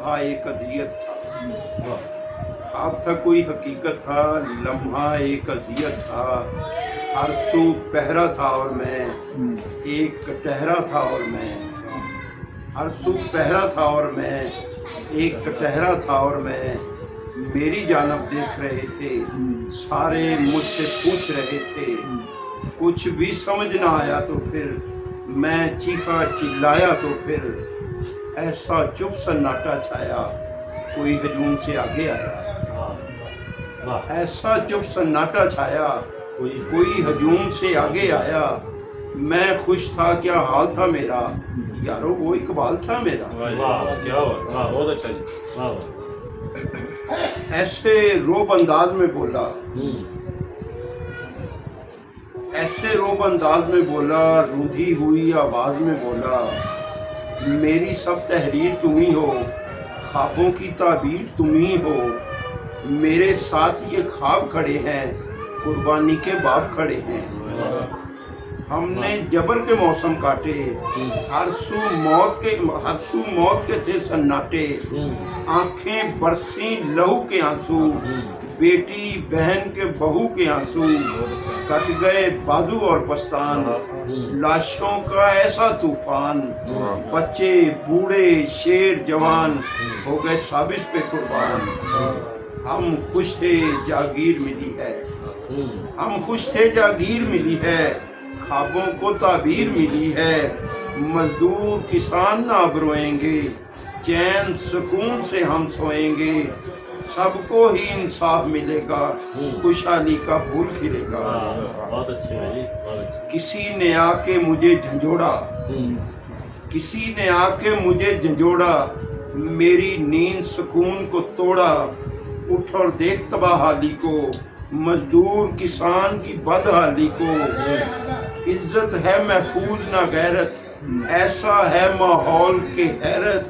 लम्हा एक अजियत था, ख्वाब था कोई हकीकत था, लम्हा एक अजियत था। हर सू पहरा था और मैं एक कटहरा था, और मैं हर सू पहरा था और मैं एक कटहरा था, और मैं मेरी जानब देख रहे थे, सारे मुझसे पूछ रहे थे। कुछ भी समझ ना आया तो फिर मैं चीखा चिल्लाया, तो फिर ऐसा चुप सन्नाटा छाया, कोई हजूम से आगे आया। ऐसा चुप सन्नाटा छाया, कोई हजूम से आगे आया। मैं खुश था, क्या हाल था मेरा, यारो वो इकबाल था मेरा। क्या बात, बहुत अच्छा जी, वाह वाह। ऐसे रोब अंदाज में बोला, ऐसे रोब अंदाज में बोला, रूठी हुई आवाज में बोला, मेरी सब तहरीर तुम ही हो, ख्वाबों की ताबीर तुम ही हो। मेरे साथ ये ख्वाब खड़े हैं, कुर्बानी के बाप खड़े हैं। हमने जबर के मौसम काटे, हर सू मौत के थे सन्नाटे। आंखें बरसी लहू के आंसू, बेटी बहन के बहू के आंसू। कट गए बाजू और पस्तान, लाशों का ऐसा तूफान। बच्चे बूढ़े शेर जवान हो गए साबिश पे कुर्बान। हम खुश थे जागीर मिली है, हम खुश थे जागीर मिली है, ख्वाबों को ताबीर मिली है। मजदूर किसान ना अब रोएंगे, चैन सुकून से हम सोएंगे। सबको ही इंसाफ मिलेगा, खुशहाली का फूल खिलेगा। बहुत अच्छे है जी, बहुत अच्छे। किसी ने आके मुझे झंझोड़ा, किसी ने आके मुझे झंझोड़ा, मेरी नींद सुकून को तोड़ा। उठ और देख तबाहाली को, मजदूर किसान की बदहाली को। इज्जत है महफूज ना गैरत, ऐसा है माहौल के हैरत।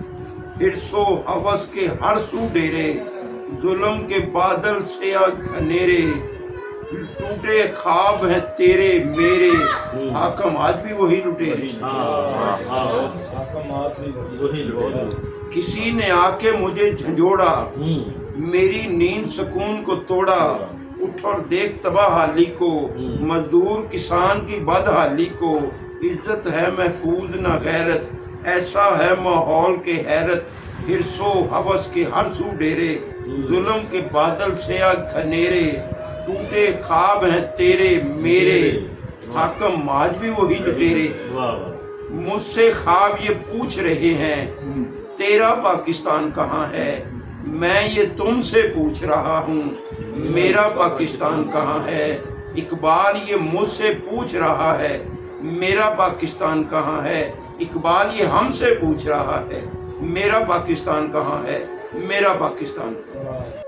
हिरसो हवस के हर सू डेरे, जुल्म के बादल से घनेरे। टूटे ख्वाब हैं तेरे मेरे, हाकम आज भी वही लुटेरे। किसी ने आके मुझे झंझोड़ा, मेरी नींद सुकून को तोड़ा। उठ और देख तबाहाली को, मजदूर किसान की बदहाली को। इज्जत है महफूज ना गैरत, ऐसा है माहौल के हैरत। हिरसो हवस के हर सू डेरे, जुल्म के बादल से घनेरे। टूटे ख्वाब हैं तेरे मेरे, हाकम आज भी वही लुटेरे। मुझसे ख्वाब ये पूछ रहे हैं, तेरा पाकिस्तान कहाँ है। मैं ये तुमसे पूछ रहा हूँ, मेरा पाकिस्तान कहाँ है। इकबाल ये मुझसे पूछ रहा है, मेरा पाकिस्तान कहाँ है। इकबाल ये हमसे पूछ रहा है, मेरा पाकिस्तान कहाँ है, मेरा पाकिस्तान कहाँ है।